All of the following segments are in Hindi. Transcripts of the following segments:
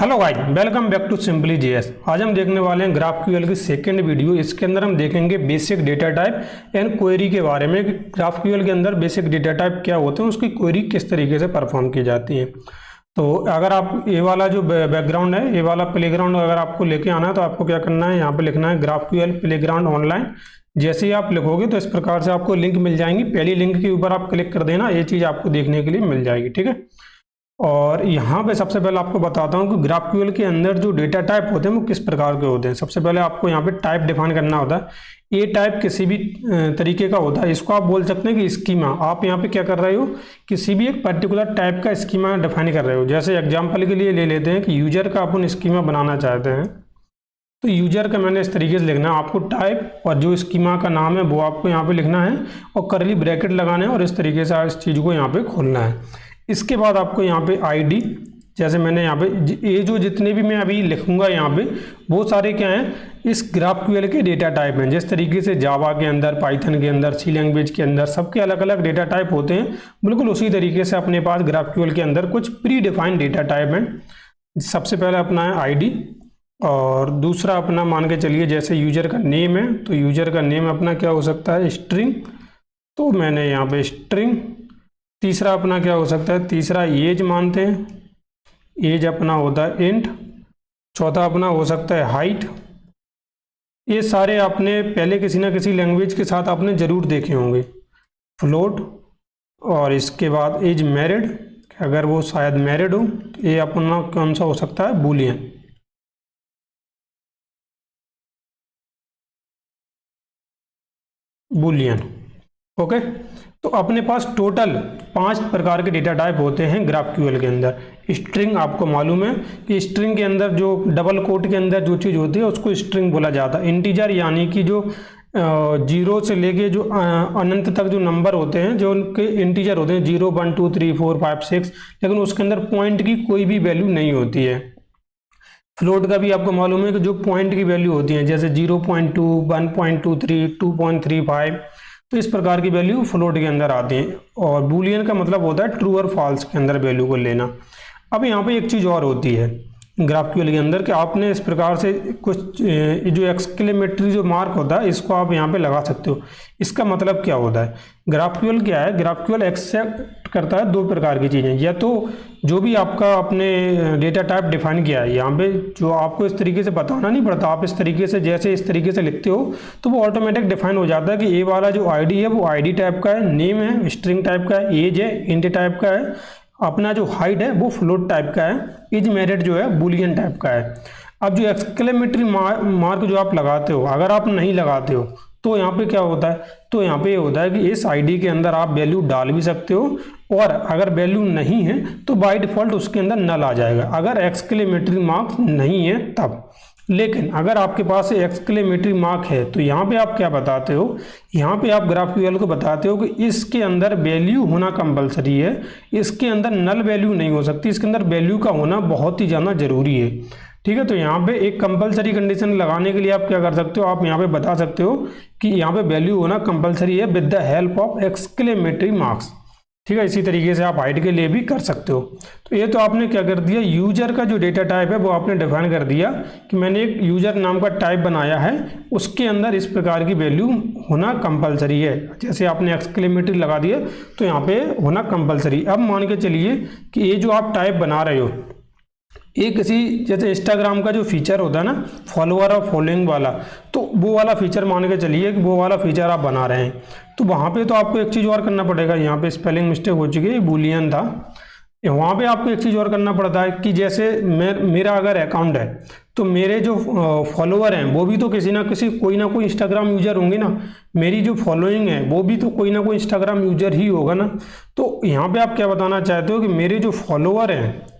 Hello guys, welcome back to simply GS. आज हम देखने वाले हैं ग्राफक्यूएल की सेकंड वीडियो। इसके अंदर हम देखेंगे basic data type and query के बारे में। ग्राफक्यूएल के अंदर बेसिक डेटा टाइप क्या होते हैं, उसकी क्वेरी किस तरीके से परफॉर्म की जाती है। तो अगर आप ये वाला जो बैकग्राउंड है, ये वाला प्लेग्राउंड अगर आपको लेके आना है तो आपको क्या करना है, यहाँ पे लिखना है ग्राफक्यूएल प्लेग्राउंड ऑनलाइन। जैसे ही आप लिखोगे तो इस प्रकार से आपको लिंक मिल जाएंगी। पहली लिंक के ऊपर आप क्लिक कर देना, ये चीज़ आपको देखने के लिए मिल जाएगी। ठीक है, और यहाँ पे सबसे पहले आपको बताता हूँ कि ग्राफक्यूएल के अंदर जो डेटा टाइप होते हैं वो किस प्रकार के होते हैं। सबसे पहले आपको यहाँ पे टाइप डिफाइन करना होता है। ये टाइप किसी भी तरीके का होता है, इसको आप बोल सकते हैं कि स्कीमा। आप यहाँ पे क्या कर रहे हो, किसी भी एक पर्टिकुलर टाइप का स्कीमा डिफाइन कर रहे हो। जैसे एग्जाम्पल के लिए ले लेते हैं कि यूजर का अपन स्कीमा बनाना चाहते हैं, तो यूजर का मैंने इस तरीके से लिखना है। आपको टाइप और जो स्कीमा का नाम है वो आपको यहाँ पे लिखना है और करली ब्रैकेट लगाना है और इस तरीके से इस चीज़ को यहाँ पे खोलना है। इसके बाद आपको यहाँ पे आईडी, जैसे मैंने यहाँ पे ये जो जितने भी मैं अभी लिखूंगा यहाँ पे वो सारे क्या हैं, इस ग्राफक्यूएल के डेटा टाइप हैं। जिस तरीके से जावा के अंदर, पाइथन के अंदर, सी लैंग्वेज के अंदर सबके अलग अलग डेटा टाइप होते हैं, बिल्कुल उसी तरीके से अपने पास ग्राफक्यूएल के अंदर कुछ प्री डिफाइंड डेटा टाइप हैं। सबसे पहले अपना है आईडी, और दूसरा अपना मान के चलिए जैसे यूजर का नेम है, तो यूजर का नेम अपना क्या हो सकता है, स्ट्रिंग। तो मैंने यहाँ पे स्ट्रिंग। तीसरा अपना क्या हो सकता है, तीसरा एज मानते हैं, एज अपना होता है इंट। चौथा अपना हो सकता है हाइट। ये सारे आपने पहले किसी ना किसी लैंग्वेज के साथ आपने जरूर देखे होंगे। फ्लोट, और इसके बाद एज मैरिड, अगर वो शायद मैरिड हो तो ये अपना कौन सा हो सकता है, बूलियन। Boolean, okay. तो अपने पास टोटल 5 प्रकार के डेटा टाइप होते हैं ग्राफक्यूएल के अंदर। स्ट्रिंग, आपको मालूम है कि स्ट्रिंग के अंदर जो डबल कोट के अंदर जो चीज़ होती है उसको स्ट्रिंग बोला जाता है। इंटीजर यानी कि जो जीरो से लेके जो अनंत तक जो नंबर होते हैं, जो उनके इंटीजर होते हैं, 0 1 2 3 4 5 6, लेकिन उसके अंदर पॉइंट की कोई भी वैल्यू नहीं होती है। फ्लोट का भी आपको मालूम है कि जो पॉइंट की वैल्यू होती है, जैसे 0.2 1.23 2.35, तो इस प्रकार की वैल्यू फ्लोट के अंदर आती है। और बूलियन का मतलब होता है ट्रू और फॉल्स के अंदर वैल्यू को लेना। अब यहाँ पे एक चीज़ और होती है ग्राफक्यूएल के अंदर कि आपने इस प्रकार से कुछ जो एक्सक्लेमेटरी जो मार्क होता है इसको आप यहाँ पे लगा सकते हो। इसका मतलब क्या होता है, ग्राफक्यूएल क्या है, ग्राफक्यूएल एक्सेप्ट करता है 2 प्रकार की चीज़ें। या तो जो भी आपका अपने डेटा टाइप डिफाइन किया है, यहाँ पे जो आपको इस तरीके से बताना नहीं पड़ता, आप इस तरीके से जैसे इस तरीके से लिखते हो तो वो ऑटोमेटिक डिफाइन हो जाता है कि ये वाला जो आईडी है वो आईडी टाइप का है, नेम है स्ट्रिंग टाइप का है, एज है इंट टाइप का है, अपना जो हाइट है वो फ्लोट टाइप का है, एज मैरिड जो है बूलियन टाइप का है। अब जो एक्सक्लेमेटरी मार्क जो आप लगाते हो, अगर आप नहीं लगाते हो तो यहाँ पे क्या होता है, तो यहाँ पे ये होता है कि इस आईडी के अंदर आप वैल्यू डाल भी सकते हो, और अगर वैल्यू नहीं है तो बाय डिफॉल्ट उसके अंदर नल आ जाएगा, अगर एक्सक्लेमेटरी मार्क्स नहीं है तब। लेकिन अगर आपके पास एक्सक्लेमेटरी मार्क है तो यहाँ पे आप क्या बताते हो, यहाँ पे आप ग्राफक्यूएल को बताते हो कि इसके अंदर वैल्यू होना कंपलसरी है, इसके अंदर नल वैल्यू नहीं हो सकती, इसके अंदर वैल्यू का होना बहुत ही ज़्यादा जरूरी है। ठीक है, तो यहाँ पे एक कंपलसरी कंडीशन लगाने के लिए आप क्या कर सकते हो, आप यहाँ पे बता सकते हो कि यहाँ पे वैल्यू होना कंपलसरी है with the help of exclamatory marks. ठीक है, इसी तरीके से आप हाइट के लिए भी कर सकते हो। तो ये तो आपने क्या कर दिया, यूजर का जो डेटा टाइप है वो आपने डिफाइन कर दिया कि मैंने एक यूजर नाम का टाइप बनाया है, उसके अंदर इस प्रकार की वैल्यू होना कंपलसरी है। जैसे आपने एक्सक्लेमेटरी लगा दिया तो यहाँ पे होना कंपलसरी। अब मान के चलिए कि ये जो आप टाइप बना रहे हो, ये किसी जैसे इंस्टाग्राम का जो फीचर होता है ना, फॉलोअर और फॉलोइंग वाला, तो वो वाला फीचर मान के चलिए कि वो वाला फीचर आप बना रहे हैं, तो वहाँ पे तो आपको एक चीज़ और करना पड़ेगा। यहाँ पे स्पेलिंग मिस्टेक हो चुकी है, बूलियन था, वहाँ पे आपको एक चीज़ और करना पड़ता है कि जैसे मेरा अगर अकाउंट है तो मेरे जो फॉलोअर हैं वो भी तो किसी ना किसी कोई ना कोई इंस्टाग्राम यूजर होंगे ना, मेरी जो फॉलोइंग है वो भी तो कोई ना कोई इंस्टाग्राम यूजर ही होगा ना। तो यहाँ पे आप क्या बताना चाहते हो कि मेरे जो फॉलोअर हैं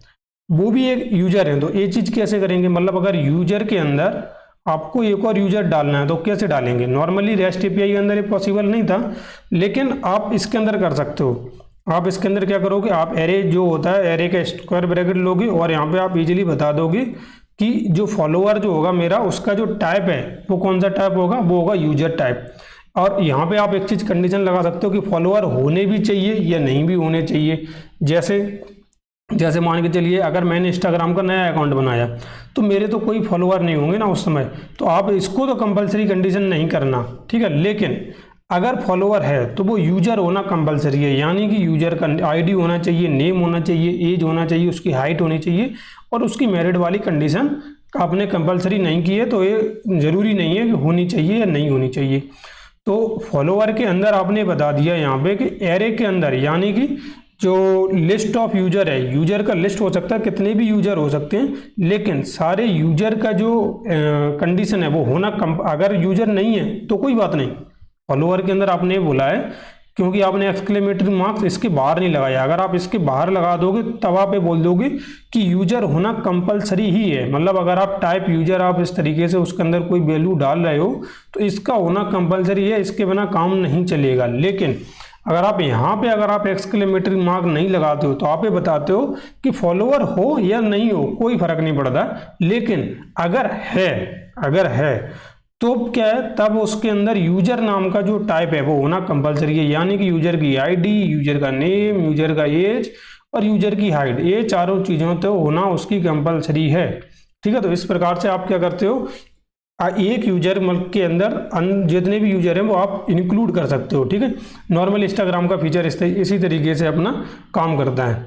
वो भी एक यूजर है। तो ये चीज़ कैसे करेंगे, मतलब अगर यूजर के अंदर आपको एक और यूजर डालना है तो कैसे डालेंगे, नॉर्मली रेस्ट एपीआई के अंदर ये पॉसिबल नहीं था, लेकिन आप इसके अंदर कर सकते हो। आप इसके अंदर क्या करोगे, आप एरे जो होता है एरे का स्क्वायर ब्रैकेट लोगे और यहाँ पे आप इजीली बता दोगे कि जो फॉलोअर जो होगा मेरा, उसका जो टाइप है वो कौन सा टाइप होगा, वो होगा यूजर टाइप। और यहाँ पे आप एक चीज़ कंडीशन लगा सकते हो कि फॉलोअर होने भी चाहिए या नहीं भी होने चाहिए। जैसे जैसे मान के चलिए अगर मैंने इंस्टाग्राम का नया अकाउंट बनाया तो मेरे तो कोई फॉलोअर नहीं होंगे ना उस समय, तो आप इसको तो कंपलसरी कंडीशन नहीं करना, ठीक है। लेकिन अगर फॉलोअर है तो वो यूजर होना कंपलसरी है, यानी कि यूजर का आईडी होना चाहिए, नेम होना चाहिए, एज होना चाहिए, उसकी हाइट होनी चाहिए और उसकी मैरिड वाली कंडीशन आपने कंपलसरी नहीं की है तो ये ज़रूरी नहीं है कि होनी चाहिए या नहीं होनी चाहिए। तो फॉलोअर के अंदर आपने बता दिया यहाँ पे कि एरे के अंदर, यानी कि जो लिस्ट ऑफ यूजर है, यूजर का लिस्ट हो सकता है, कितने भी यूजर हो सकते हैं, लेकिन सारे यूजर का जो कंडीशन है वो होना अगर यूजर नहीं है तो कोई बात नहीं, फॉलोअर के अंदर आपने बोला है क्योंकि आपने एक्सक्लेमेटरी मार्क्स इसके बाहर नहीं लगाया। अगर आप इसके बाहर लगा दोगे तब आप ये बोल दोगे कि यूजर होना कंपलसरी ही है, मतलब अगर आप टाइप यूजर आप इस तरीके से उसके अंदर कोई वैल्यू डाल रहे हो तो इसका होना कंपलसरी है, इसके बिना काम नहीं चलेगा। लेकिन अगर आप यहाँ पे अगर आप एक्सक्लेमेटरी मार्क नहीं लगाते हो तो आप ये बताते हो कि फॉलोअर हो या नहीं हो कोई फर्क नहीं पड़ता, लेकिन अगर है तो क्या है, तब उसके अंदर यूजर नाम का जो टाइप है वो होना कंपलसरी है, यानी कि यूजर की आईडी, यूजर का नेम, यूजर का एज और यूजर की हाइट, ये चारों चीज़ों तो होना उसकी कंपलसरी है, ठीक है। तो इस प्रकार से आप क्या करते हो, एक यूजर के अंदर जितने भी यूजर हैं वो आप इंक्लूड कर सकते हो, ठीक है। नॉर्मल इंस्टाग्राम का फीचर इसी तरीके से अपना काम करता है,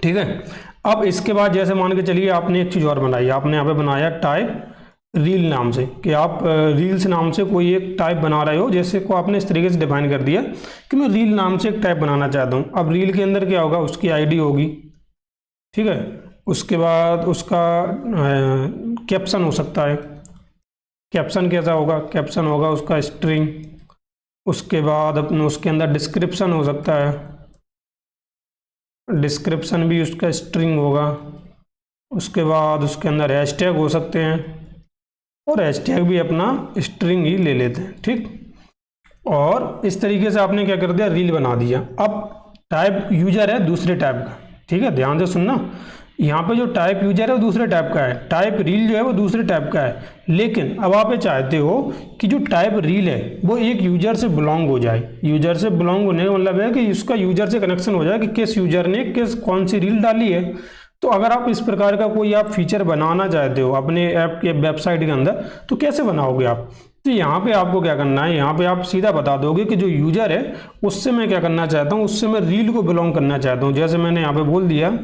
ठीक है। अब इसके बाद जैसे मान के चलिए आपने एक चीज़ और बनाई, आपने यहाँ पे बनाया टाइप रील नाम से, कि आप रील्स नाम से कोई एक टाइप बना रहे हो, जैसे को आपने इस तरीके से डिफाइन कर दिया कि मैं रील नाम से एक टाइप बनाना चाहता हूँ। अब रील के अंदर क्या होगा, उसकी आईडी होगी, ठीक है। उसके बाद उसका कैप्शन हो सकता है, कैप्शन कैसा होगा, कैप्शन होगा उसका स्ट्रिंग। उसके बाद अपने उसके अंदर डिस्क्रिप्शन हो सकता है, डिस्क्रिप्शन भी उसका स्ट्रिंग होगा। उसके बाद उसके अंदर हैशटैग हो सकते हैं और हैशटैग भी अपना स्ट्रिंग ही ले लेते हैं, ठीक। और इस तरीके से आपने क्या कर दिया, रील बना दिया। अब टाइप यूजर है दूसरे टाइप का, ठीक है, ध्यान से सुनना। यहाँ पे जो टाइप यूजर है वो दूसरे टाइप का है, टाइप रील जो है वो दूसरे टाइप का है। लेकिन अब आप ये चाहते हो कि जो टाइप रील है वो एक यूजर से बिलोंग हो जाए। यूजर से बिलोंग होने का मतलब है कि उसका यूजर से कनेक्शन हो जाए कि किस यूजर ने कौन सी रील डाली है। तो अगर आप इस प्रकार का कोई आप फीचर बनाना चाहते हो अपने ऐप के वेबसाइट के अंदर तो कैसे बनाओगे आप, तो यहाँ पे आपको क्या करना है, यहाँ पे आप सीधा बता दोगे कि जो यूजर है उससे मैं क्या करना चाहता हूँ, उससे मैं रील को बिलोंग करना चाहता हूँ। जैसे मैंने यहाँ पे बोल दिया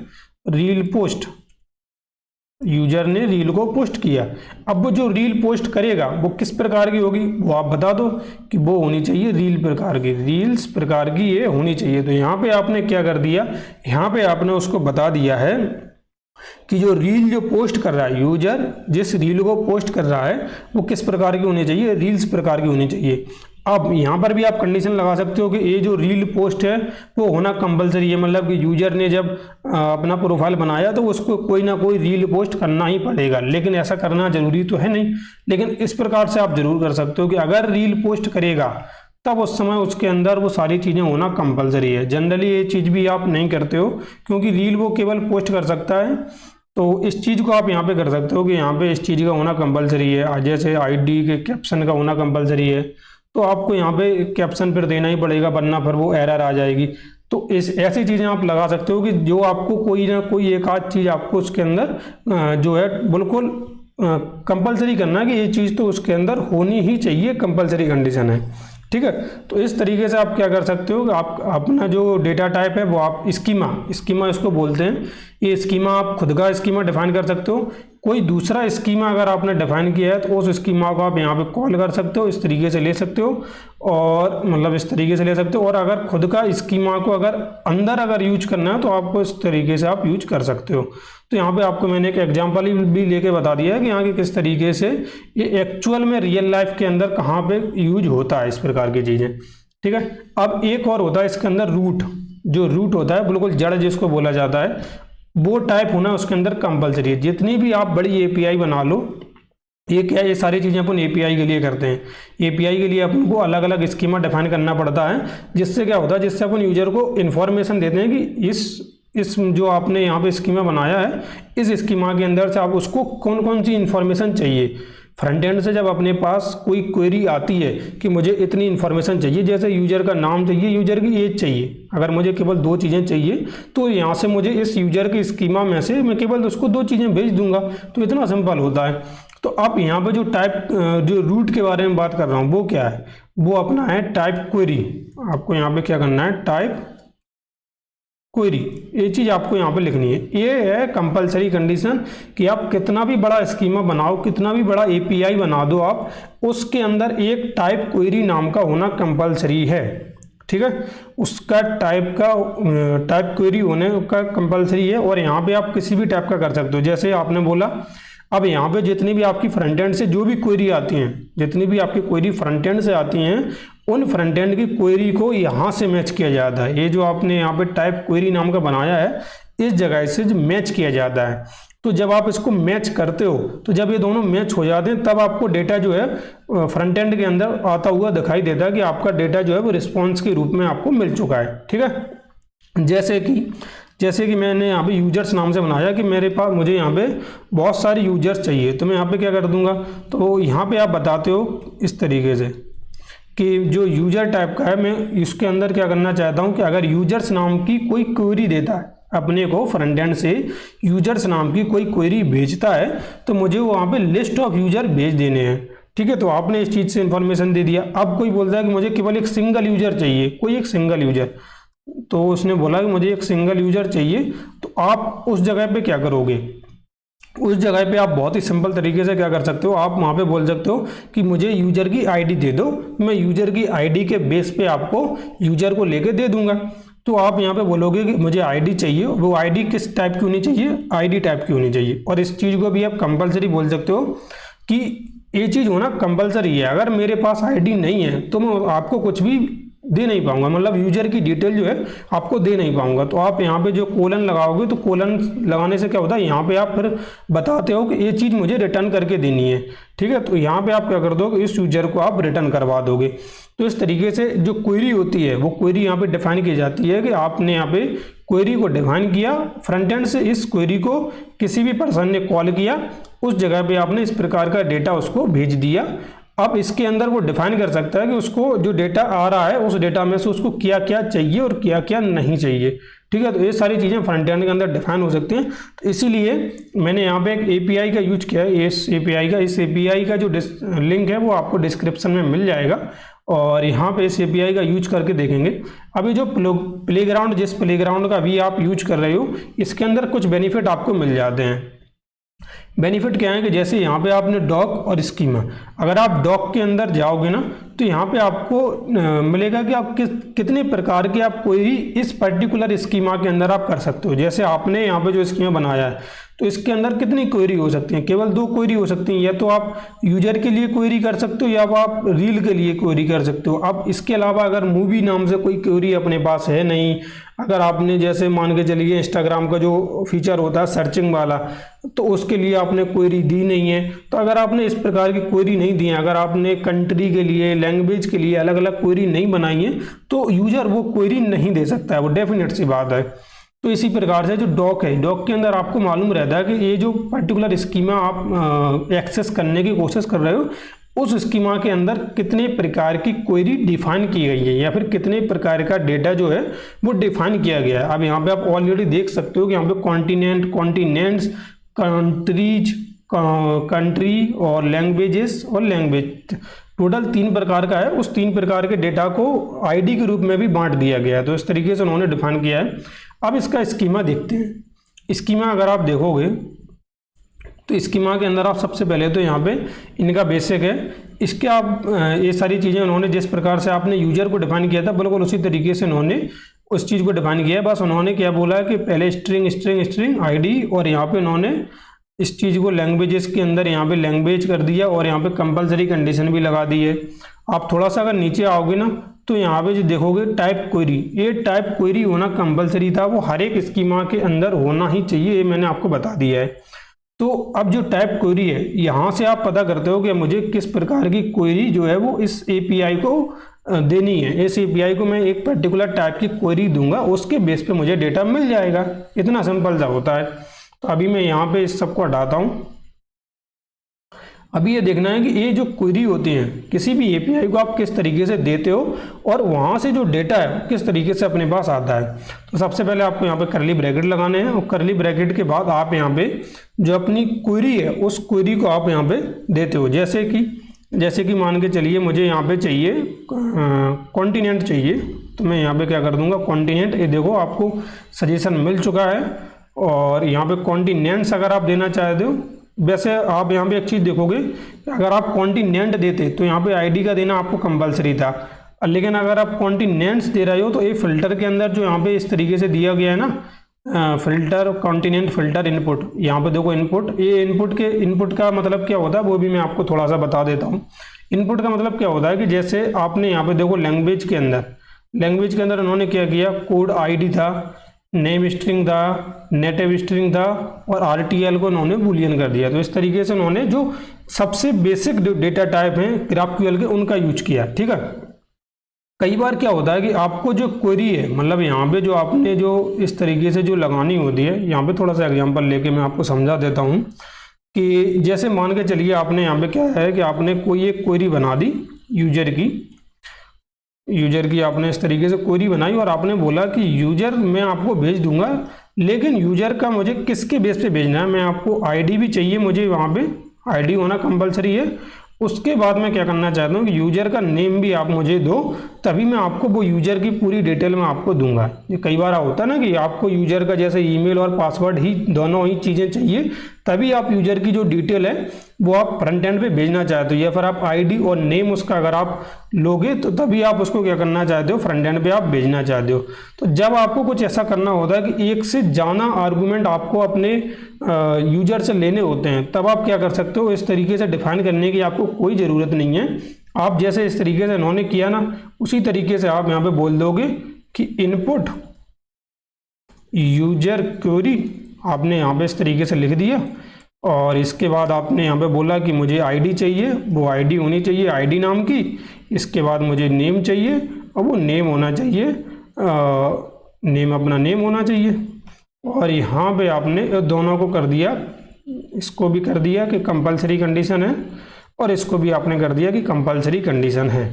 रील पोस्ट, यूजर ने रील को पोस्ट किया। अब वो जो रील पोस्ट करेगा वो किस प्रकार की होगी वो आप बता दो कि वो होनी चाहिए रील प्रकार की, रील्स प्रकार की ये होनी चाहिए। तो यहाँ पे आपने क्या कर दिया, यहाँ पे आपने उसको बता दिया है कि जो रील जो पोस्ट कर रहा है, यूजर जिस रील को पोस्ट कर रहा है वो किस प्रकार की होनी चाहिए, रील्स प्रकार की होनी चाहिए। अब यहाँ पर भी आप कंडीशन लगा सकते हो कि ये जो रील पोस्ट है वो होना कंपलसरी है, मतलब कि यूजर ने जब अपना प्रोफाइल बनाया तो उसको कोई ना कोई रील पोस्ट करना ही पड़ेगा। लेकिन ऐसा करना जरूरी तो है नहीं, लेकिन इस प्रकार से आप जरूर कर सकते हो कि अगर रील पोस्ट करेगा तब उस समय उसके अंदर वो सारी चीज़ें होना कंपलसरी है। जनरली ये चीज़ भी आप नहीं करते हो क्योंकि रील वो केवल पोस्ट कर सकता है। तो इस चीज़ को आप यहाँ पे कर सकते हो कि यहाँ पे इस चीज़ का होना कंपलसरी है, जैसे आईडी के कैप्शन का होना कंपलसरी है, तो आपको यहाँ पे कैप्शन फिर देना ही पड़ेगा वरना फिर वो एरर आ जाएगी। तो ऐसी चीज़ें आप लगा सकते हो कि जो आपको कोई ना कोई एक आध चीज़ आपको उसके अंदर जो है बिल्कुल कंपलसरी करना है कि ये चीज़ तो उसके अंदर होनी ही चाहिए, कंपलसरी कंडीशन है, ठीक है। तो इस तरीके से आप क्या कर सकते हो कि आप अपना जो डेटा टाइप है वो आप स्कीमा इसको बोलते हैं, ये स्कीमा आप खुद का स्कीमा डिफाइन कर सकते हो। कोई दूसरा स्कीमा अगर आपने डिफाइन किया है तो उस स्कीमा को आप यहाँ पे कॉल कर सकते हो, इस तरीके से ले सकते हो, और मतलब इस तरीके से ले सकते हो। और अगर खुद का स्कीमा को अगर यूज करना है तो आपको इस तरीके से आप यूज कर सकते हो। तो यहाँ पे आपको मैंने एक एग्जांपल भी लेके बता दिया है कि यहाँ के किस तरीके से ये एक्चुअल में रियल लाइफ के अंदर कहाँ पे यूज होता है इस प्रकार की चीज़ें, ठीक है। अब एक और होता है इसके अंदर रूट, जो रूट होता है बिल्कुल जड़ जिसको बोला जाता है, वो टाइप होना उसके अंदर कंपलसरी है। जितनी भी आप बड़ी एपीआई बना लो, ये क्या है, ये सारी चीज़ें अपन एपीआई के लिए करते हैं। एपीआई के लिए अपन को अलग अलग स्कीमा डिफाइन करना पड़ता है, जिससे क्या होता है, जिससे अपन यूजर को इन्फॉर्मेशन देते हैं कि इस जो आपने यहाँ पे स्कीमा बनाया है, इस स्कीमा के अंदर से आप उसको कौन कौन सी इन्फॉर्मेशन चाहिए। फ्रंट एंड से जब अपने पास कोई क्वेरी आती है कि मुझे इतनी इन्फॉर्मेशन चाहिए, जैसे यूजर का नाम चाहिए, यूजर की एज चाहिए, अगर मुझे केवल 2 चीज़ें चाहिए तो यहाँ से मुझे इस यूजर की स्कीमा में से मैं केवल उसको 2 चीज़ें भेज दूंगा। तो इतना सिंपल होता है। तो अब यहाँ पे जो जो रूट के बारे में बात कर रहा हूँ वो क्या है, वो अपना है टाइप क्वेरी। आपको यहाँ पे क्या करना है, टाइप क्वेरी, ये चीज़ आपको यहाँ पे लिखनी है। ये है कंपलसरी कंडीशन कि आप कितना भी बड़ा स्कीमा बनाओ, कितना भी बड़ा एपीआई बना दो आप, उसके अंदर एक टाइप क्वेरी नाम का होना कंपलसरी है। ठीक है, उसका टाइप क्वेरी होने का कंपलसरी है। और यहाँ पे आप किसी भी टाइप का कर सकते हो, जैसे आपने बोला अब यहाँ पे जितनी भी आपकी फ्रंट एंड से जो भी क्वेरी आती हैं, जितनी भी आपकी क्वेरी फ्रंट एंड से आती हैं, उन फ्रंट एंड की क्वेरी को यहाँ से मैच किया जाता है। ये जो आपने यहाँ पे टाइप क्वेरी नाम का बनाया है, इस जगह से मैच किया जाता है। तो जब आप इसको मैच करते हो, तो जब ये दोनों मैच हो जाते हैं, तब आपको डेटा जो है फ्रंट एंड के अंदर आता हुआ दिखाई देता है कि आपका डेटा जो है वो रिस्पॉन्स के रूप में आपको मिल चुका है। ठीक है, जैसे कि मैंने यहाँ पे यूजर्स नाम से बनाया कि मुझे यहाँ पे बहुत सारे यूजर्स चाहिए, तो मैं यहाँ पे क्या कर दूंगा, तो यहाँ पे आप बताते हो इस तरीके से कि जो यूजर टाइप का है, मैं इसके अंदर क्या करना चाहता हूँ कि अगर यूजर्स नाम की कोई क्वेरी देता है अपने को, फ्रंट एंड से यूजर्स नाम की कोई क्वेरी भेजता है, तो मुझे वहाँ पे लिस्ट ऑफ यूजर भेज देने हैं। ठीक है, तो आपने इस चीज़ से इन्फॉर्मेशन दे दिया। अब कोई बोलता है कि मुझे केवल एक सिंगल यूजर चाहिए, कोई एक सिंगल यूजर, तो उसने बोला कि मुझे एक सिंगल यूजर चाहिए, तो आप उस जगह पे क्या करोगे, उस जगह पे आप बहुत ही सिंपल तरीके से क्या कर सकते हो, आप वहाँ पे बोल सकते हो कि मुझे यूजर की आईडी दे दो, मैं यूजर की आईडी के बेस पे आपको यूजर को लेके दे दूंगा। तो आप यहाँ पे बोलोगे कि मुझे आईडी चाहिए, वो आईडी किस टाइप की होनी चाहिए, आईडी टाइप की होनी चाहिए। और इस चीज़ को भी आप कंपलसरी बोल सकते हो कि ये चीज़ होना कंपलसरी है। अगर मेरे पास आईडी नहीं है तो मैं आपको कुछ भी दे नहीं पाऊंगा, मतलब यूजर की डिटेल जो है आपको दे नहीं पाऊंगा। तो आप यहाँ पे जो कोलन लगाओगे, तो कोलन लगाने से क्या होता है, यहाँ पे आप फिर बताते हो कि ये चीज़ मुझे रिटर्न करके देनी है। ठीक है, तो यहाँ पे आप क्या कर दोगे, इस यूजर को आप रिटर्न करवा दोगे। तो इस तरीके से जो क्वेरी होती है, वो क्वेरी यहाँ पे डिफाइन की जाती है कि आपने यहाँ पे क्वेरी को डिफाइन किया, फ्रंट एंड से इस क्वेरी को किसी भी पर्सन ने कॉल किया, उस जगह पे आपने इस प्रकार का डेटा उसको भेज दिया। अब इसके अंदर वो डिफाइन कर सकता है कि उसको जो डेटा आ रहा है, उस डेटा में से उसको क्या क्या चाहिए और क्या क्या नहीं चाहिए। ठीक है, तो ये सारी चीज़ें फ्रंट एंड के अंदर डिफाइन हो सकती हैं। तो इसीलिए मैंने यहाँ पे एक एपीआई का यूज किया है। इस एपीआई का जो लिंक है वो आपको डिस्क्रिप्शन में मिल जाएगा, और यहाँ पे इस एपीआई का यूज करके देखेंगे। अभी जो प्लेग्राउंड, जिस प्लेग्राउंड का भी आप यूज कर रहे हो, इसके अंदर कुछ बेनिफिट आपको मिल जाते हैं। बेनिफिट क्या है कि जैसे यहाँ पे आपने डॉक और स्कीमा, अगर आप डॉक के अंदर जाओगे ना, तो यहाँ पे आपको मिलेगा कि आप कितने प्रकार के आप कोई इस पर्टिकुलर स्कीमा के अंदर आप कर सकते हो। जैसे आपने यहाँ पे जो स्कीमा बनाया है, तो इसके अंदर कितनी क्वेरी हो सकती हैं, केवल 2 क्वेरी हो सकती हैं। या तो आप यूजर के लिए क्वेरी कर सकते हो, या आप रील के लिए क्वेरी कर सकते हो। अब इसके अलावा अगर मूवी नाम से कोई क्वेरी अपने पास है नहीं, अगर आपने जैसे मान के चलिए इंस्टाग्राम का जो फीचर होता है सर्चिंग वाला, तो उसके लिए आपने क्वेरी दी नहीं है, तो अगर आपने इस प्रकार की क्वेरी नहीं दी है, अगर आपने कंट्री के लिए, लैंग्वेज के लिए अलग अलग क्वेरी नहीं बनाई है, तो यूजर वो क्वेरी नहीं दे सकता है, वो डेफिनेट सी बात है। तो इसी प्रकार से जो डॉक है, डॉक के अंदर आपको मालूम रहता है कि ये जो पर्टिकुलर स्कीमा आप एक्सेस करने की कोशिश कर रहे हो, उस स्कीमा के अंदर कितने प्रकार की क्वेरी डिफाइन की गई है, या फिर कितने प्रकार का डेटा जो है वो डिफाइन किया गया है। अब यहाँ पे आप ऑलरेडी देख सकते हो कि यहाँ पे कॉन्टिनेंट्स, कंट्रीज, कंट्री और लैंग्वेजेस और लैंग्वेज, टोटल 3 प्रकार का है। उस 3 प्रकार के डेटा को आईडी के रूप में भी बांट दिया गया है। तो इस तरीके से उन्होंने डिफाइन किया है। अब इसका स्कीमा देखते हैं। स्कीमा अगर आप देखोगे, तो स्कीमा के अंदर आप सबसे पहले तो यहाँ पे इनका बेसिक है, इसके आप ये सारी चीज़ें उन्होंने जिस प्रकार से आपने यूजर को डिफाइन किया था, बिल्कुल उसी तरीके से उन्होंने उस चीज़ को डिफाइन किया है। बस उन्होंने क्या बोला है कि पहले स्ट्रिंग आईडी, और यहाँ पे उन्होंने इस चीज़ को लैंग्वेजेस के अंदर यहाँ पे लैंग्वेज कर दिया, और यहाँ पे कंपलसरी कंडीशन भी लगा दी है। आप थोड़ा सा अगर नीचे आओगे ना, तो यहाँ पे जो देखोगे टाइप क्वेरी, ये टाइप क्वेरी होना कंपलसरी था, वो हर एक स्कीमा के अंदर होना ही चाहिए, ये मैंने आपको बता दिया है। तो अब जो टाइप क्वेरी है, यहाँ से आप पता करते हो कि मुझे किस प्रकार की क्वेरी जो है वो इस एपीआई को देनी है। इस एपीआई को मैं एक पर्टिकुलर टाइप की क्वेरी दूंगा, उसके बेस पे मुझे डेटा मिल जाएगा। इतना सिंपल सा होता है। तो अभी मैं यहाँ पे इस सबको हटाता हूँ। अभी ये देखना है कि ये जो क्वेरी होती है किसी भी एपीआई को आप किस तरीके से देते हो और वहाँ से जो डेटा है किस तरीके से अपने पास आता है। तो सबसे पहले आपको यहाँ पे करली ब्रैकेट लगाने हैं और करली ब्रैकेट के बाद आप यहाँ पे जो अपनी क्वेरी है उस क्वेरी को आप यहाँ पे देते हो। जैसे कि मान के चलिए मुझे यहाँ पे चाहिए कॉन्टिनेंट चाहिए, तो मैं यहाँ पे क्या कर दूंगा कॉन्टिनेंट। ये देखो आपको सजेशन मिल चुका है और यहाँ पे कॉन्टिनेंट्स अगर आप देना चाहते हो, वैसे आप यहाँ पे एक चीज़ देखोगे कि अगर आप कॉन्टिनेंट देते तो यहाँ पे आईडी का देना आपको कंपलसरी था, लेकिन अगर आप कॉन्टिनेंट्स दे रहे हो तो ये फिल्टर के अंदर जो यहाँ पे इस तरीके से दिया गया है ना, फिल्टर कॉन्टिनेंट फिल्टर इनपुट, यहाँ पे देखो इनपुट, ये इनपुट का मतलब क्या होता है वो भी मैं आपको थोड़ा सा बता देता हूँ। इनपुट का मतलब क्या होता है कि जैसे आपने यहाँ पे देखो लैंग्वेज के अंदर उन्होंने क्या किया, कोड आईडी था, नेम स्ट्रिंग था, नेटिव स्ट्रिंग था और आरटीएल को उन्होंने बूलियन कर दिया। तो इस तरीके से उन्होंने जो सबसे बेसिक डेटा टाइप हैं ग्राफक्यूएल के उनका यूज किया। ठीक है, कई बार क्या होता है कि आपको जो क्वेरी है, मतलब यहाँ पे जो आपने जो इस तरीके से जो लगानी होती है, यहाँ पे थोड़ा सा एग्जांपल लेके मैं आपको समझा देता हूँ कि जैसे मान के चलिए आपने यहाँ पे क्या है कि आपने कोई एक क्वेरी बना दी यूजर की आपने इस तरीके से क्वेरी बनाई और आपने बोला कि यूजर मैं आपको भेज दूंगा, लेकिन यूजर का मुझे किसके बेस पे भेजना है, मैं आपको आईडी भी चाहिए, मुझे वहाँ पे आईडी होना कंपलसरी है। उसके बाद मैं क्या करना चाहता हूँ कि यूजर का नेम भी आप मुझे दो, तभी मैं आपको वो यूजर की पूरी डिटेल में आपको दूंगा। ये कई बार होता है ना कि आपको यूजर का जैसे ईमेल और पासवर्ड ही दोनों ही चीज़ें चाहिए, तभी आप यूजर की जो डिटेल है वो आप फ्रंट एंड पे भेजना चाहते हो, या फिर आप आईडी और नेम उसका अगर आप लोगे तो तभी आप उसको क्या करना चाहते हो, फ्रंट एंड पे आप भेजना चाहते हो। तो जब आपको कुछ ऐसा करना होता है कि एक से ज़्यादा आर्गूमेंट आपको अपने यूजर से लेने होते हैं, तब आप क्या कर सकते हो, इस तरीके से डिफाइन करने की आपको कोई ज़रूरत नहीं है। आप जैसे इस तरीके से इन्होंने किया ना, उसी तरीके से आप यहाँ पे बोल दोगे कि इनपुट यूजर क्वेरी, आपने यहाँ पे इस तरीके से लिख दिया और इसके बाद आपने यहाँ पे बोला कि मुझे आईडी चाहिए, वो आईडी होनी चाहिए आईडी नाम की, इसके बाद मुझे नेम चाहिए और वो नेम होना चाहिए, नेम अपना नेम होना चाहिए। और यहाँ पे आपने दोनों को कर दिया, इसको भी कर दिया कि कंपलसरी कंडीशन है और इसको भी आपने कर दिया कि कंपलसरी कंडीशन है।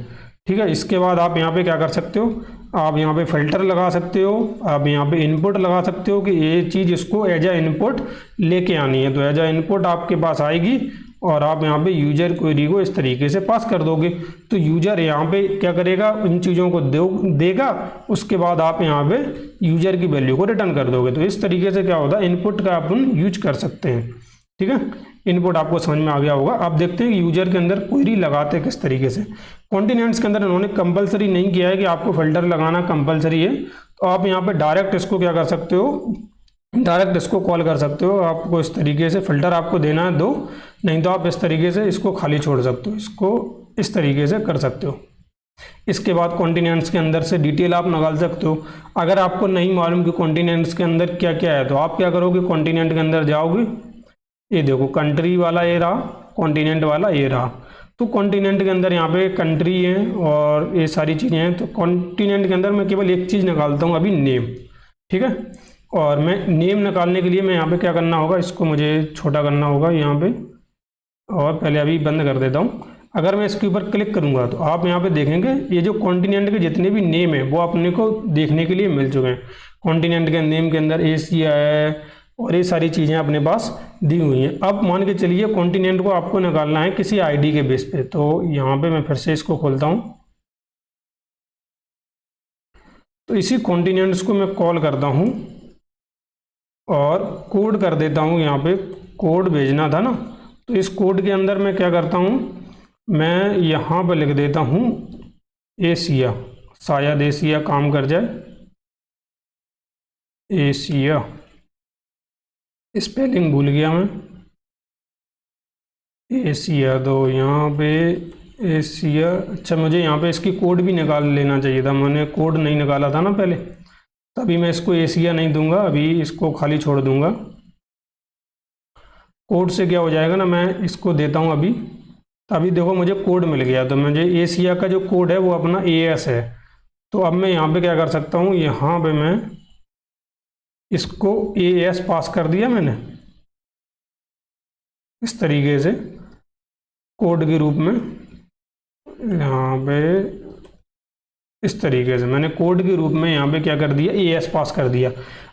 ठीक है, इसके बाद आप यहाँ पे क्या कर सकते हो, आप यहाँ पे फिल्टर लगा सकते हो, आप यहाँ पे इनपुट लगा सकते हो कि ये चीज़ इसको एज ए इनपुट लेके आनी है, तो एज ए इनपुट आपके पास आएगी और आप यहाँ पे यूजर क्वेरी को इस तरीके से पास कर दोगे। तो यूजर यहाँ पे क्या करेगा, इन चीज़ों को देगा, उसके बाद आप यहाँ पे यूजर की वैल्यू को रिटर्न कर दोगे। तो इस तरीके से क्या होता है, इनपुट का अपन यूज कर सकते हैं। ठीक है, इनपुट आपको समझ में आ गया होगा। अब देखते हैं कि यूजर के अंदर क्वेरी लगाते किस तरीके से। कॉन्टिनेंट्स के अंदर इन्होंने कंपलसरी नहीं किया है कि आपको फिल्टर लगाना कंपलसरी है, तो आप यहाँ पे डायरेक्ट इसको क्या कर सकते हो, डायरेक्ट इसको कॉल कर सकते हो। आपको इस तरीके से फिल्टर आपको देना है दो, नहीं तो आप इस तरीके से इसको खाली छोड़ सकते हो, इसको इस तरीके से कर सकते हो। इसके बाद कॉन्टिनेंट्स के अंदर से डिटेल आप निकाल सकते हो। अगर आपको नहीं मालूम कि कॉन्टिनेंट्स के अंदर क्या क्या है, तो आप क्या करोगे, कॉन्टिनेंट के अंदर जाओगे, ये देखो कंट्री वाला ये रहा, कॉन्टिनेंट वाला ये रहा। तो कॉन्टिनेंट के अंदर यहाँ पे कंट्री है और ये सारी चीज़ें हैं। तो कॉन्टिनेंट के अंदर मैं केवल एक चीज़ निकालता हूँ अभी, नेम। ठीक है, और मैं नेम निकालने के लिए मैं यहाँ पे क्या करना होगा, इसको मुझे छोटा करना होगा यहाँ पे, और पहले अभी बंद कर देता हूँ। अगर मैं इसके ऊपर क्लिक करूँगा तो आप यहाँ पे देखेंगे ये जो कॉन्टिनेंट के जितने भी नेम है वो अपने को देखने के लिए मिल चुके हैं। कॉन्टिनेंट के नेम के अंदर एशिया है और ये सारी चीज़ें अपने पास दी हुई हैं। अब मान के चलिए कॉन्टिनेंट को आपको निकालना है किसी आईडी के बेस पे, तो यहाँ पे मैं फिर से इसको खोलता हूँ, तो इसी कॉन्टिनेंट्स को मैं कॉल करता हूँ और कोड कर देता हूँ। यहाँ पे कोड भेजना था ना, तो इस कोड के अंदर मैं क्या करता हूँ, मैं यहाँ पे लिख देता हूँ एशिया, शायद एशिया काम कर जाए, एशिया, स्पेलिंग भूल गया मैं, एशिया। तो यहाँ पे एशिया, अच्छा मुझे यहाँ पे इसकी कोड भी निकाल लेना चाहिए था, मैंने कोड नहीं निकाला था ना पहले, तभी मैं इसको एशिया नहीं दूंगा, अभी इसको खाली छोड़ दूंगा। कोड से क्या हो जाएगा ना, मैं इसको देता हूँ अभी, तभी देखो मुझे कोड मिल गया। तो मुझे एशिया का जो कोड है वो अपना AS है। तो अब मैं यहाँ पे क्या कर सकता हूँ, यहाँ पे मैं इसको AS पास कर दिया मैंने इस तरीके से। कोड के रूप में यहाँ पे इस तरीके से मैंने कोड के रूप में यहाँ पे क्या कर दिया, AS पास कर दिया।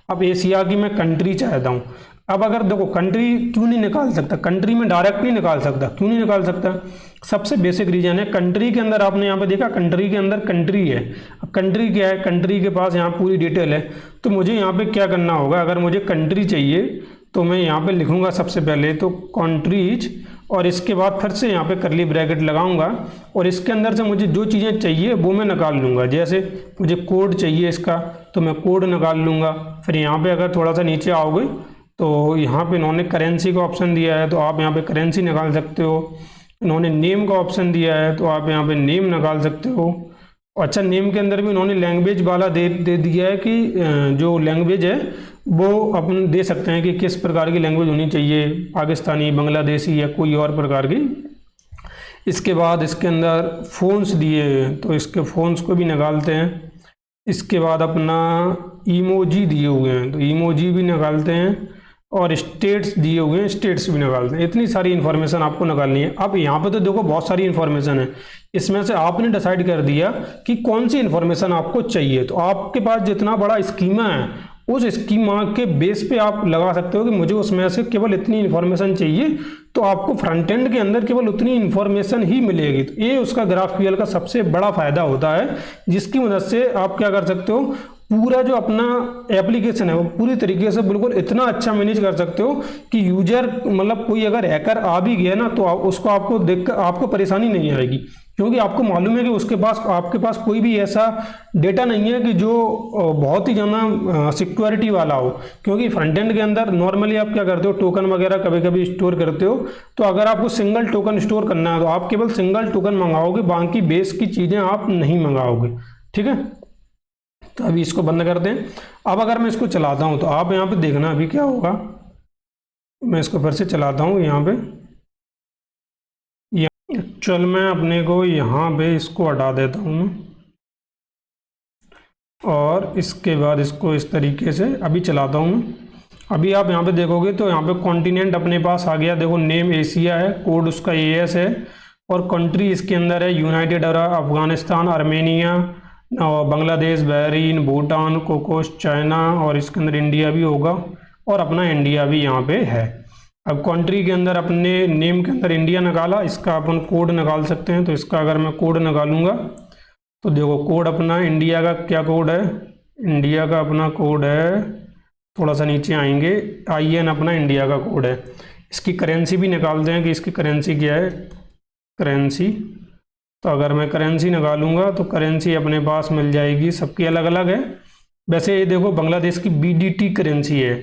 अब एशिया की मैं कंट्री चाहता हूँ। अब अगर देखो कंट्री क्यों नहीं निकाल सकता, कंट्री में डायरेक्ट नहीं निकाल सकता, क्यों नहीं निकाल सकता? सबसे बेसिक रीजन है, कंट्री के अंदर आपने यहाँ पे देखा कंट्री के अंदर कंट्री है। अब कंट्री क्या है, कंट्री के पास यहाँ पूरी डिटेल है। तो मुझे यहाँ पे क्या करना होगा, अगर मुझे कंट्री चाहिए तो मैं यहाँ पे लिखूँगा सबसे पहले तो कंट्रीज, और इसके बाद फिर से यहाँ पे करली ब्रैकेट लगाऊंगा और इसके अंदर से मुझे जो चीज़ें चाहिए वो मैं निकाल लूँगा। जैसे मुझे कोड चाहिए इसका तो मैं कोड निकाल लूँगा। फिर यहाँ पे अगर थोड़ा सा नीचे आओगे तो यहाँ पे इन्होंने करेंसी का ऑप्शन दिया है तो आप यहाँ पे करेंसी निकाल सकते हो। इन्होंने नेम का ऑप्शन दिया है तो आप यहाँ पे नेम निकाल सकते हो। अच्छा, नेम के अंदर भी इन्होंने लैंग्वेज वाला दे दिया है कि जो लैंग्वेज है वो अपन दे सकते हैं कि किस प्रकार की लैंग्वेज होनी चाहिए, पाकिस्तानी, बांग्लादेशी या कोई और प्रकार की। इसके बाद इसके अंदर फ़ोन्स दिए हैं तो इसके फ़ोन्स को भी निकालते हैं। इसके बाद अपना इमोजी दिए हुए हैं तो इमोजी भी निकालते हैं, और स्टेट्स दिए हुए हैं, स्टेट्स भी निकालते हैं। इतनी सारी इन्फॉर्मेशन आपको निकालनी है। अब यहाँ पे तो देखो बहुत सारी इन्फॉर्मेशन है, इसमें से आपने डिसाइड कर दिया कि कौन सी इन्फॉर्मेशन आपको चाहिए। तो आपके पास जितना बड़ा स्कीमा है उस स्कीमा के बेस पे आप लगा सकते हो कि मुझे उसमें से केवल इतनी इन्फॉर्मेशन चाहिए, तो आपको फ्रंट एंड के अंदर केवल उतनी इन्फॉर्मेशन ही मिलेगी। तो ये उसका GraphQL का सबसे बड़ा फायदा होता है, जिसकी मदद से आप क्या कर सकते हो, पूरा जो अपना एप्लीकेशन है वो पूरी तरीके से बिल्कुल इतना अच्छा मैनेज कर सकते हो कि यूजर मतलब कोई अगर हैकर आ भी गया ना तो उसको आपको देखकर आपको परेशानी नहीं आएगी, क्योंकि आपको मालूम है कि उसके पास आपके पास कोई भी ऐसा डेटा नहीं है कि जो बहुत ही ज़्यादा सिक्योरिटी वाला हो। क्योंकि फ्रंट एंड के अंदर नॉर्मली आप क्या करते हो, टोकन वगैरह कभी कभी स्टोर करते हो। तो अगर आपको सिंगल टोकन स्टोर करना है तो आप केवल सिंगल टोकन मंगाओगे, बाकी बेस की चीज़ें आप नहीं मंगाओगे। ठीक है, तो अभी इसको बंद कर दें। अब अगर मैं इसको चलाता हूँ तो आप यहाँ पे देखना अभी क्या होगा। मैं इसको फिर से चलाता हूँ यहाँ पे। चल मैं अपने को यहाँ पे इसको हटा देता हूँ और इसके बाद इसको इस तरीके से अभी चलाता हूँ। अभी आप यहाँ पे देखोगे तो यहाँ पे कॉन्टिनेंट अपने पास आ गया। देखो नेम एशिया है, कोड उसका AS है, और कंट्री इसके अंदर है United Arab, Afghanistan, Armenia, Bangladesh, Bahrain, Bhutan, Cocos, China, और इसके अंदर इंडिया भी होगा, और अपना इंडिया भी यहाँ पे है। अब कंट्री के अंदर अपने नेम के अंदर इंडिया निकाला, इसका अपन कोड निकाल सकते हैं। तो इसका अगर मैं कोड निकालूंगा तो देखो कोड अपना इंडिया का क्या कोड है, इंडिया का अपना कोड है, थोड़ा सा नीचे आएंगे, IN अपना इंडिया का कोड है। इसकी करेंसी भी निकालते हैं कि इसकी करेंसी क्या है, करेंसी। तो अगर मैं करेंसी निकालूंगा तो करेंसी अपने पास मिल जाएगी, सबकी अलग अलग है। वैसे ये देखो बांग्लादेश की BDT करेंसी है,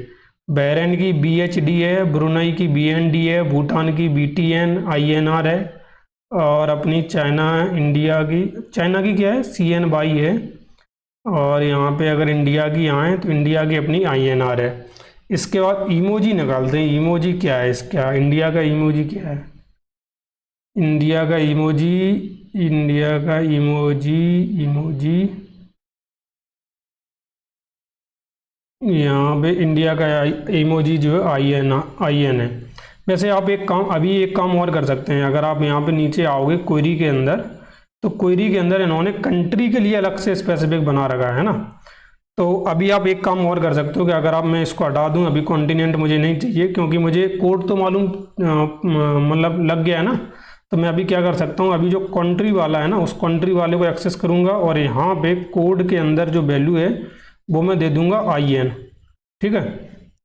बहरीन की BHD है, ब्रुनई की BND है, भूटान की BTN INR है, और अपनी चाइना इंडिया की, चाइना की क्या है, CNY है, और यहाँ पे अगर इंडिया की आए तो इंडिया की अपनी INR है। इसके बाद इमोजी निकालते हैं। इमोजी क्या है इसका, इंडिया का इमोजी क्या है, इंडिया का इमोजी, इंडिया का इमोजी यहाँ पे इंडिया का इमोजी जो है IN है। वैसे आप अभी एक काम और कर सकते हैं। अगर आप यहाँ पे नीचे आओगे क्वेरी के अंदर, तो क्वेरी के अंदर इन्होंने कंट्री के लिए अलग से स्पेसिफिक बना रखा है ना। तो अभी आप एक काम और कर सकते हो कि अगर आप मैं इसको हटा दूं, अभी कॉन्टिनेंट मुझे नहीं चाहिए क्योंकि मुझे कोड तो मालूम मतलब लग गया है ना। तो मैं अभी क्या कर सकता हूँ, अभी जो कंट्री वाला है ना उस कंट्री वाले को एक्सेस करूँगा, और यहाँ पे कोड के अंदर जो वैल्यू है वो मैं दे दूंगा IN। ठीक है,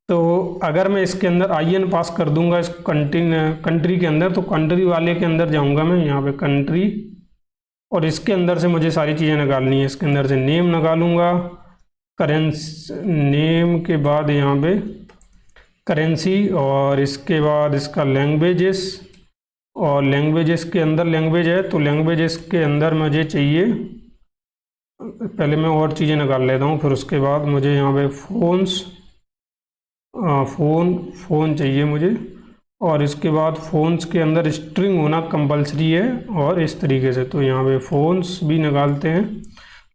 तो अगर मैं इसके अंदर IN पास कर दूंगा इस कंट्री के अंदर, तो कंट्री वाले के अंदर जाऊंगा मैं, यहाँ पे कंट्री, और इसके अंदर से मुझे सारी चीज़ें निकालनी है। इसके अंदर से नेम निकालूंगा, करेंसी, नेम के बाद यहाँ पे करेंसी, और इसके बाद इसका लैंग्वेजेस, और लैंग्वेजेस के अंदर लैंग्वेज है तो लैंग्वेजेस के अंदर मुझे चाहिए, पहले मैं और चीज़ें निकाल लेता हूँ, फिर उसके बाद मुझे यहाँ पे फ़ोन चाहिए मुझे, और इसके बाद फ़ोन्स के अंदर स्ट्रिंग होना कंपलसरी है, और इस तरीके से। तो यहाँ पे फ़ोन्स भी निकालते हैं।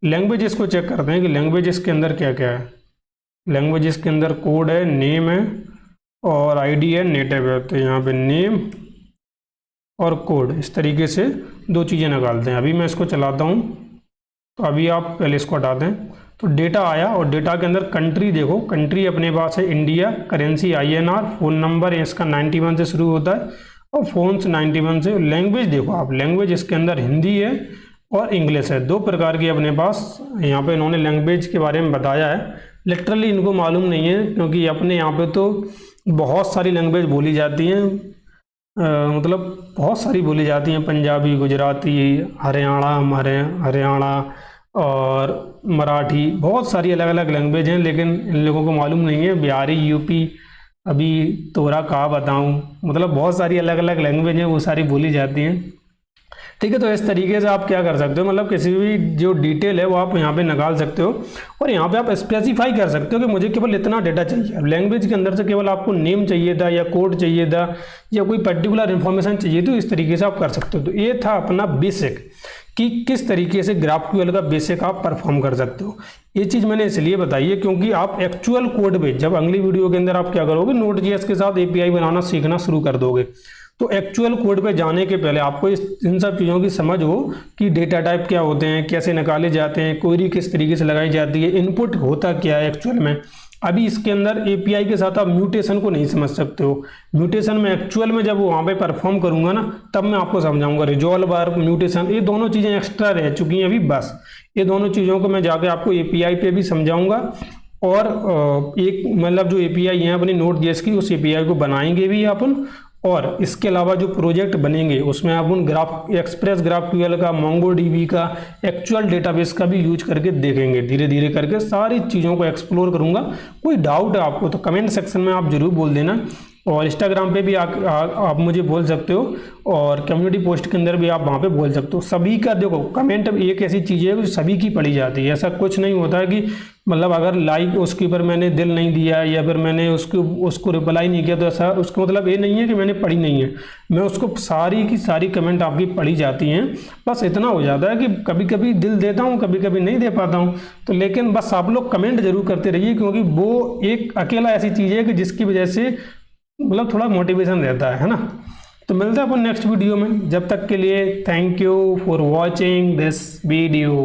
लैंग्वेजेस को चेक करते हैं कि लैंग्वेजेस के अंदर क्या क्या है। लैंग्वेजेस के अंदर कोड है, नेम है, और ID है, नेटिव है। तो यहाँ पे नेम और कोड, इस तरीके से दो चीज़ें निकालते हैं। अभी मैं इसको चलाता हूँ, तो अभी आप पहले इसको हटा दें, तो डेटा आया और डेटा के अंदर कंट्री देखो, कंट्री अपने पास है India, currency INR, phone number इसका 91 से शुरू होता है और फ़ोन्स 91 से। लैंग्वेज देखो आप, लैंग्वेज इसके अंदर हिंदी है और इंग्लिश है, दो प्रकार की अपने पास यहाँ पे इन्होंने लैंग्वेज के बारे में बताया है। लिटरली इनको मालूम नहीं है, क्योंकि अपने यहाँ पे तो बहुत सारी लैंग्वेज बोली जाती हैं, मतलब बहुत सारी बोली जाती हैं, पंजाबी, गुजराती, हरियाणा और मराठी, बहुत सारी अलग अलग लैंग्वेज हैं, लेकिन इन लोगों को मालूम नहीं है। बिहारी, यूपी, अभी तोरा कहाँ बताऊँ, मतलब बहुत सारी अलग अलग लैंग्वेज हैं, वो सारी बोली जाती हैं। ठीक है, तो इस तरीके से आप क्या कर सकते हो, मतलब किसी भी जो डिटेल है वो आप यहाँ पे निकाल सकते हो और यहाँ पे आप स्पेसिफाई कर सकते हो कि मुझे केवल इतना डेटा चाहिए। अब लैंग्वेज के अंदर से केवल आपको नेम चाहिए था या कोड चाहिए था या कोई पर्टिकुलर इन्फॉर्मेशन चाहिए, तो इस तरीके से आप कर सकते हो। तो ये था अपना बेसिक कि किस तरीके से GraphQL का बेसिक आप परफॉर्म कर सकते हो। ये चीज़ मैंने इसलिए बताई है क्योंकि आप एक्चुअल कोड पे जब अगली वीडियो के अंदर आप क्या करोगे, Node.js के साथ API बनाना सीखना शुरू कर दोगे, तो एक्चुअल कोड पे जाने के पहले आपको इन सब चीज़ों की समझ हो कि डेटा टाइप क्या होते हैं, कैसे निकाले जाते हैं, क्वेरी किस तरीके से लगाई जाती है, इनपुट होता क्या है एक्चुअल में। अभी इसके अंदर API के साथ आप म्यूटेशन को नहीं समझ सकते हो। म्यूटेशन में एक्चुअल में जब वहाँ पे परफॉर्म करूँगा ना, तब मैं आपको समझाऊंगा। रिजॉल्वर, म्यूटेशन, ये दोनों चीज़ें एक्स्ट्रा रह चुकी हैं अभी, बस ये दोनों चीज़ों को मैं जाके आपको API पे भी समझाऊंगा। और एक मतलब जो API है अपनी Node.js की, उस API को बनाएंगे भी अपन, और इसके अलावा जो प्रोजेक्ट बनेंगे उसमें अपन एक्सप्रेस GraphQL का, MongoDB का, एक्चुअल डेटाबेस का भी यूज करके देखेंगे। धीरे धीरे करके सारी चीज़ों को एक्सप्लोर करूंगा। कोई डाउट है आपको तो कमेंट सेक्शन में आप जरूर बोल देना, और इंस्टाग्राम पे भी आप मुझे बोल सकते हो, और कम्युनिटी पोस्ट के अंदर भी आप वहाँ पे बोल सकते हो। सभी का देखो कमेंट एक ऐसी चीज़ है जो सभी की पढ़ी जाती है। ऐसा कुछ नहीं होता है कि मतलब अगर लाइक उसके ऊपर मैंने दिल नहीं दिया या फिर मैंने उसको रिप्लाई नहीं किया तो ऐसा उसका मतलब ये नहीं है कि मैंने पढ़ी नहीं है। मैं उसको सारी की सारी कमेंट आपकी पढ़ी जाती हैं। बस इतना हो जाता है कि कभी कभी दिल देता हूँ, कभी कभी नहीं दे पाता हूँ, तो लेकिन बस आप लोग कमेंट जरूर करते रहिए, क्योंकि वो एक अकेला ऐसी चीज़ है कि जिसकी वजह से मतलब थोड़ा मोटिवेशन रहता है ना। तो मिलते हैं अपन नेक्स्ट वीडियो में, जब तक के लिए thank you for watching this video.